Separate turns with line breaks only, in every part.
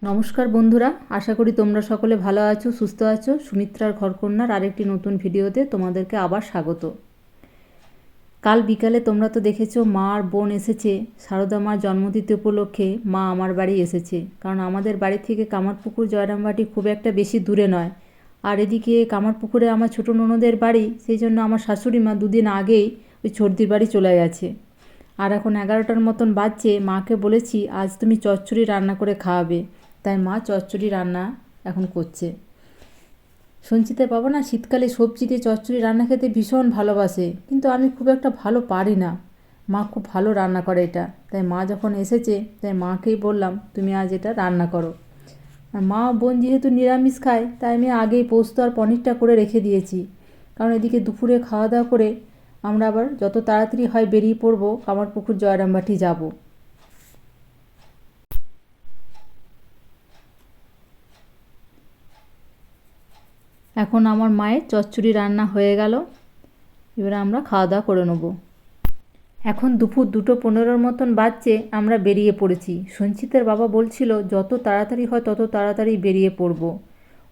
নমস্কার বন্ধুরা, আশা করি তোমরা সকলে ভালো আছো, সুস্থ আছো। সুমিত্রার ঘরকন্যার আরেকটি নতুন ভিডিওতে তোমাদেরকে আবার স্বাগত। কাল বিকালে তোমরা তো দেখেছো মা আর বোন এসেছে সারদা মার জন্মতিথি উপলক্ষে। মা আমার বাড়ি এসেছে, কারণ আমাদের বাড়ি থেকে কামারপুকুর জয়রামবাটি খুব একটা বেশি দূরে নয়। আর এদিকে কামারপুকুরে আমার ছোটো ননদের বাড়ি, সেই জন্য আমার শাশুড়ি মা দুদিন আগেই ওই ছর্দির বাড়ি চলে গেছে। আর এখন 11টার মতন বাজছে। মাকে বলেছি আজ তুমি চচ্চড়ি রান্না করে খাওয়াবে, তাই মা চচ্চড়ি রান্না এখন করছে। সঞ্চিতার বাবা না শীতকালে সবজি দিয়ে চচ্চড়ি রান্না খেতে ভীষণ ভালোবাসে, কিন্তু আমি খুব একটা ভালো পারি না। মা খুব ভালো রান্না করে এটা, তাই মা যখন এসেছে তাই মাকেই বললাম তুমি আজ এটা রান্না করো। আর মা বোন যেহেতু নিরামিষ খায়, তাই আমি আগেই পোস্ত আর পনিরটা করে রেখে দিয়েছি, কারণ এদিকে দুপুরে খাওয়া দাওয়া করে আমরা আবার যত তাড়াতাড়ি হয় বেরিয়ে পড়বো, কামারপুকুর জয়রামবাটি যাব। এখন আমার মায়ের চচ্চড়ি রান্না হয়ে গেল, এবারে আমরা খাওয়া দাওয়া করে নেব। এখন দুপুর 2:15 মতন বাজছে, আমরা বেরিয়ে পড়েছি। সঞ্চিতের বাবা বলছিল যত তাড়াতাড়ি হয় তত তাড়াতাড়ি বেরিয়ে পড়ব।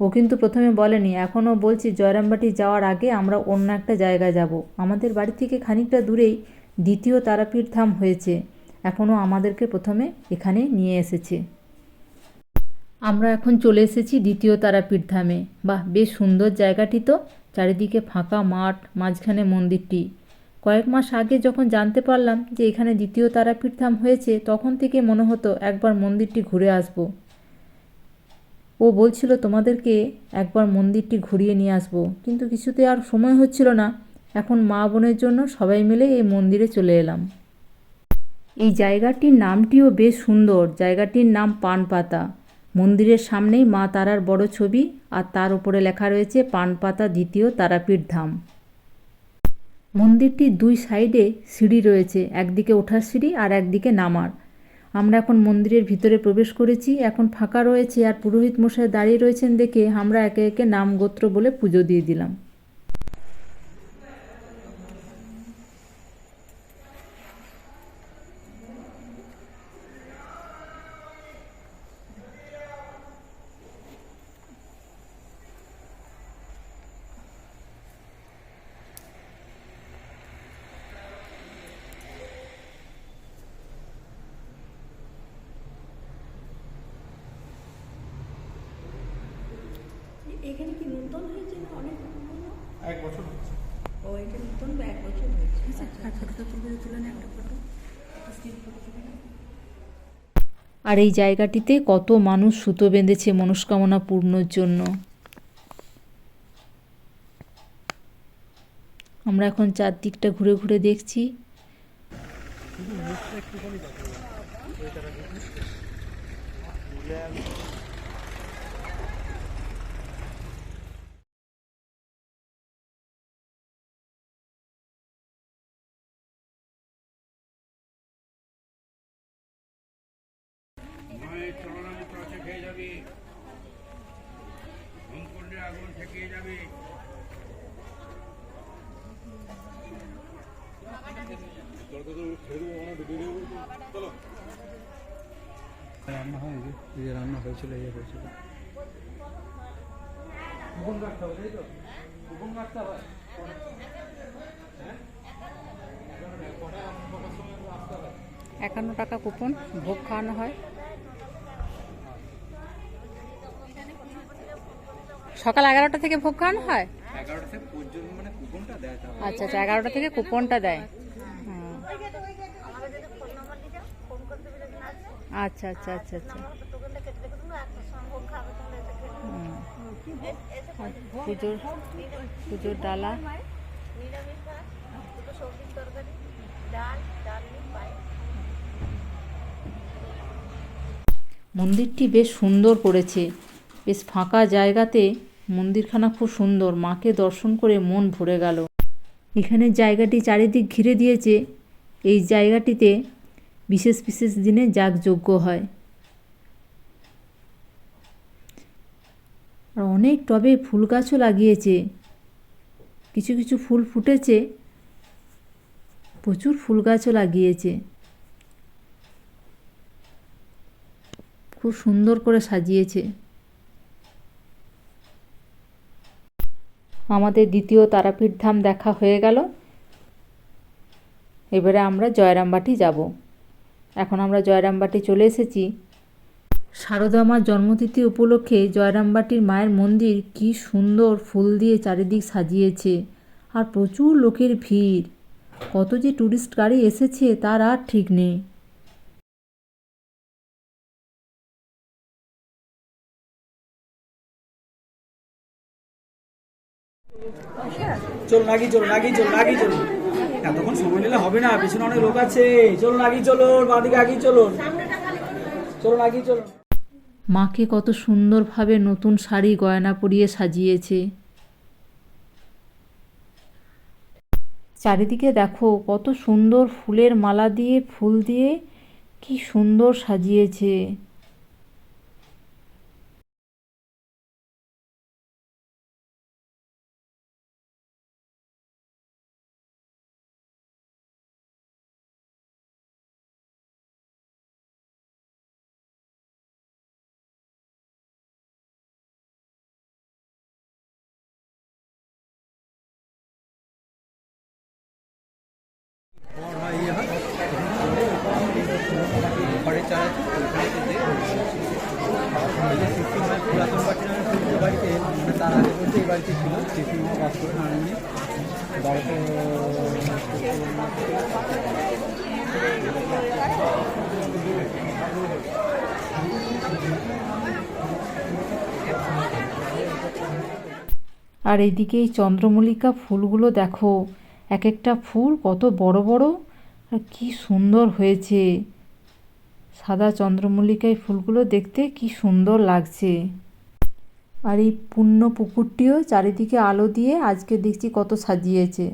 ও কিন্তু প্রথমে বলেনি, এখনও বলছি জয়রামবাটি যাওয়ার আগে আমরা অন্য একটা জায়গায় যাব। আমাদের বাড়ি থেকে খানিকটা দূরেই দ্বিতীয় তারাপীঠ ধাম হয়েছে, এখনও আমাদেরকে প্রথমে এখানে নিয়ে এসেছে। আমরা এখন চলে এসেছি দ্বিতীয় তারাপীঠ ধামে। বাহ, বেশ সুন্দর জায়গাটি তো, চারিদিকে ফাঁকা মাঠ, মাঝখানে মন্দিরটি। কয়েক মাস আগে যখন জানতে পারলাম যে এখানে দ্বিতীয় তারাপীঠ ধাম হয়েছে, তখন থেকে মনে হতো একবার মন্দিরটি ঘুরে আসব। ও বলছিল তোমাদেরকে একবার মন্দিরটি ঘুরিয়ে নিয়ে আসবো, কিন্তু কিছুতে আর সময় হচ্ছিল না। এখন মা বোনের জন্য সবাই মিলে এই মন্দিরে চলে এলাম। এই জায়গাটির নামটিও বেশ সুন্দর, জায়গাটির নাম পানপাতা। মন্দিরের সামনেই মা তারার বড় ছবি, আর তার উপরে লেখা রয়েছে পানপাতা দ্বিতীয় তারাপীঠ ধাম। মন্দিরটির দুই সাইডে সিঁড়ি রয়েছে, একদিকে ওঠার সিঁড়ি আর একদিকে নামার। আমরা এখন মন্দিরের ভিতরে প্রবেশ করেছি, এখন ফাঁকা রয়েছে আর পুরোহিত মশাই দাঁড়িয়ে রয়েছেন দেখে আমরা একে একে নাম গোত্র বলে পুজো দিয়ে দিলাম।
এখানে কি নতুন হয়েছে না অনেক
এক বছর হচ্ছে।
ও এটা নতুন বা 1 বছর হয়েছে। আচ্ছা, ফটোটা তুলে না একটা ফটো।
আর এই জায়গাটিতে কত মানুষ সুতো বেঁধেছে মনস্কামনা পূর্ণর জন্য। আমরা এখন চারদিকটা ঘুরে ঘুরে দেখছি।
মায়ের চরণামৃত আছে, খেয়ে যাবি, হোমকুণ্ডে আগুন ঠেকিয়ে যাবি।
রান্না হয় যে রান্না হয়েছিল হয়েছিল কুপন কাটতে হবে, তাই তো? কুপন কাটতে হয়।
51 টাকা কুপন, ভোগ খাওয়ানো হয়। সকাল 11টা থেকে ভোগ খাওয়ানো হয়।
11টা থেকে পর্যন্ত মানে কুপনটা দেয়।
আচ্ছা আচ্ছা, 11টা থেকে কুপনটা দেয়। আচ্ছা আচ্ছা আচ্ছা আচ্ছা। পুজোর পুজোর ডালা। মন্দিরটি বেশ সুন্দর করেছে, বেশ ফাঁকা জায়গাতে মন্দিরখানা খুব সুন্দর। মাকে দর্শন করে মন ভরে গেল। এখানে জায়গাটি চারিদিক ঘিরে দিয়েছে। এই জায়গাটিতে বিশেষ বিশেষ দিনে যাগযজ্ঞ হয়। আর অনেক টবে ফুল গাছও লাগিয়েছে, কিছু কিছু ফুল ফুটেছে, প্রচুর ফুল গাছও লাগিয়েছে। খুব সুন্দর করে সাজিয়েছে। আমাদের দ্বিতীয় তারাপীঠ ধাম দেখা হয়ে গেল। এবারে আমরা জয়রামবাটি যাব। এখন আমরা জয়রামবাটি চলে এসেছি। শারদা মার জন্মতিথি উপলক্ষে জয়রামবাটির মায়ের মন্দির কি সুন্দর ফুল দিয়ে চারিদিক সাজিয়েছে, আর প্রচুর লোকের ভিড়। কত যে টুরিস্ট গাড়ি এসেছে তার আর ঠিক নেই।
চলো নাগি চলো নাগি চলো নাগি চলো, এতক্ষণ সময় নিলে হবে না, পিছনে অনেক লোক আছে। চলো নাগি চলো, বাঁদিকে আগিয়ে চলো, চলো নাগি চলো।
মাকে কত সুন্দরভাবে নতুন শাড়ি গয়না পরিয়ে সাজিয়েছে। চারিদিকে দেখো কত সুন্দর ফুলের মালা দিয়ে, ফুল দিয়ে কি সুন্দর সাজিয়েছে।
পুরাতন বাটি নামে পরিচিত বাড়িতে, মানে তার আগে বলতে এই বাড়িতে ছিল শিশুমা বাস করে নারায়ণী বাড়িতে।
আর এদিকে এই চন্দ্রমল্লিকা ফুলগুলো দেখো, এক একটা ফুল কত বড় বড় আর কি সুন্দর হয়েছে। সাদা চন্দ্রমল্লিকায় ফুলগুলো দেখতে কি সুন্দর লাগছে। আর এই পূর্ণ পুকুরটিও চারিদিকে আলো দিয়ে আজকে দেখছি কত সাজিয়েছে।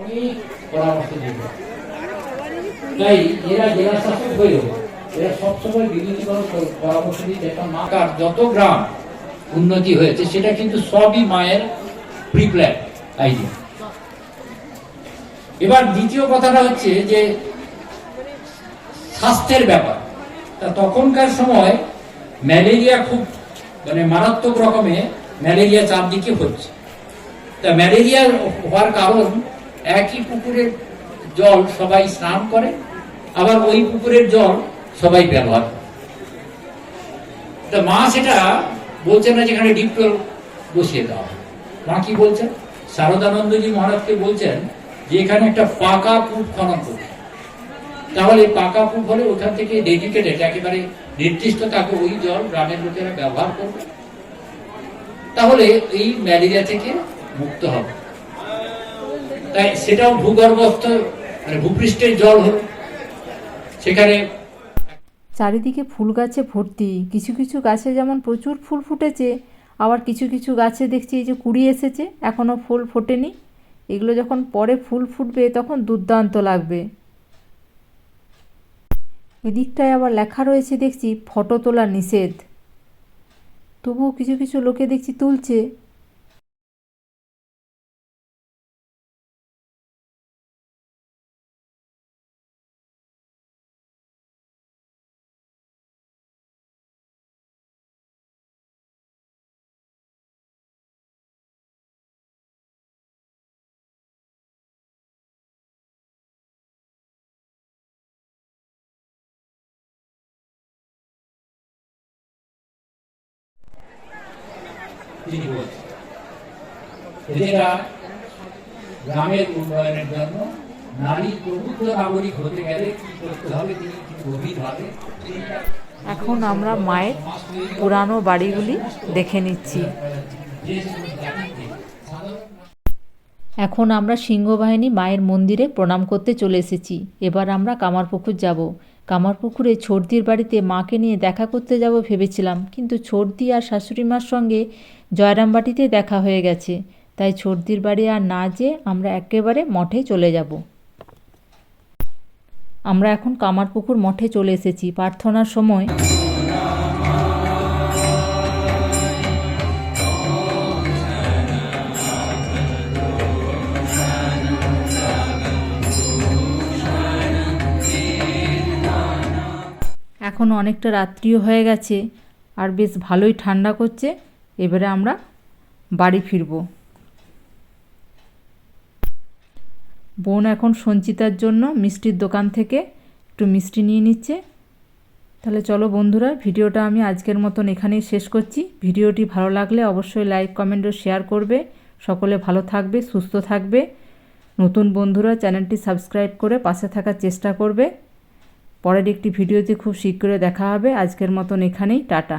অনেক পরামর্শ দিল, তাই এরা জেলা শাসক হয়েও এরা সবসময় বিভিন্ন পরামর্শ দিয়ে দেখলাম মাকার যত গ্রাম উন্নতি হয়েছে সেটা কিন্তু সবই মায়ের প্রিপ্ল্যান আইডিয়া। এবার দ্বিতীয় কথাটা হচ্ছে যে স্বাস্থ্যের ব্যাপার। তা তখনকার সময় ম্যালেরিয়া খুব মানে মারাত্মক রকমে ম্যালেরিয়া চারদিকে হচ্ছে। তা ম্যালেরিয়া হওয়ার কারণ একই পুকুরের জল সবাই স্নান করে, আবার ওই পুকুরের জল সবাই ব্যবহার করে। তা মা সেটা বলছেন না যেখানে ডিপটল বসিয়ে দেওয়া, মা কি বলছেন, শারদানন্দজি মহারাজকে বলছেন যে এখানে একটা পাকা কূপ খনন করবে। তাহলে পাকা কূপ হলে ওখান থেকে ডেডিকেটেড একেবারে নির্দিষ্ট থাকে ওই জল গ্রামের লোকেরা ব্যবহার করবে, তাহলে এই ম্যালেরিয়া থেকে মুক্ত হবে। তাই সেটাও ভূগর্ভস্থ মানে ভূপৃষ্ঠের জল হলো সেখানে।
চারিদিকে ফুল গাছে ভর্তি। কিছু কিছু গাছে যেমন প্রচুর ফুল ফুটেছে, আবার কিছু কিছু গাছে দেখছি এই যে কুড়ি এসেছে, এখনও ফুল ফোটেনি। এগুলো যখন পরে ফুল ফুটবে তখন দুর্দান্ত লাগবে। এদিকটায় আবার লেখা রয়েছে দেখছি ফটো তোলা নিষেধ, তবুও কিছু কিছু লোকে দেখছি তুলছে।
তিনি বলছেন যেটা গ্রামের উন্নয়নের জন্য নারী প্রবুদ্ধ নাগরিক হতে গেলে কি করতে হবে তিনি গভীরভাবে।
এখন আমরা মায়ের পুরানো বাড়িগুলি দেখে নিচ্ছি। এখন আমরা সিংহবাহিনী মায়ের মন্দিরে প্রণাম করতে চলে এসেছি। এবার আমরা কামারপুকুর যাব। কামারপুকুরে ছোটদির বাড়িতে মাকে নিয়ে দেখা করতে যাব ভেবেছিলাম, কিন্তু ছোটদি আর শাশুড়ি মার সঙ্গে জয়রামবাটিতে দেখা হয়ে গেছে। তাই ছোটদির বাড়ি আর না যেয়ে আমরা একেবারে মঠে চলে যাব। আমরা এখন কামারপুকুর মঠে চলে এসেছি। প্রার্থনার সময় এখন অনেকটা রাত্রিও হয়ে গেছে আর বেশ ভালোই ঠান্ডা করছে। এবারে আমরা বাড়ি ফিরব। বোন এখন সঞ্চিতার জন্য মিষ্টির দোকান থেকে একটু মিষ্টি নিয়ে নিচ্ছে। তাহলে চলো বন্ধুরা, ভিডিওটা আমি আজকের মতন এখানেই শেষ করছি। ভিডিওটি ভালো লাগলে অবশ্যই লাইক, কমেন্ট ও শেয়ার করবে। সকলে ভালো থাকবে, সুস্থ থাকবে। নতুন বন্ধুরা চ্যানেলটি সাবস্ক্রাইব করে পাশে থাকার চেষ্টা করবে। পরের একটি ভিডিওতে খুব শীঘ্রই দেখা হবে। আজকের মতন এখানেই, টাটা।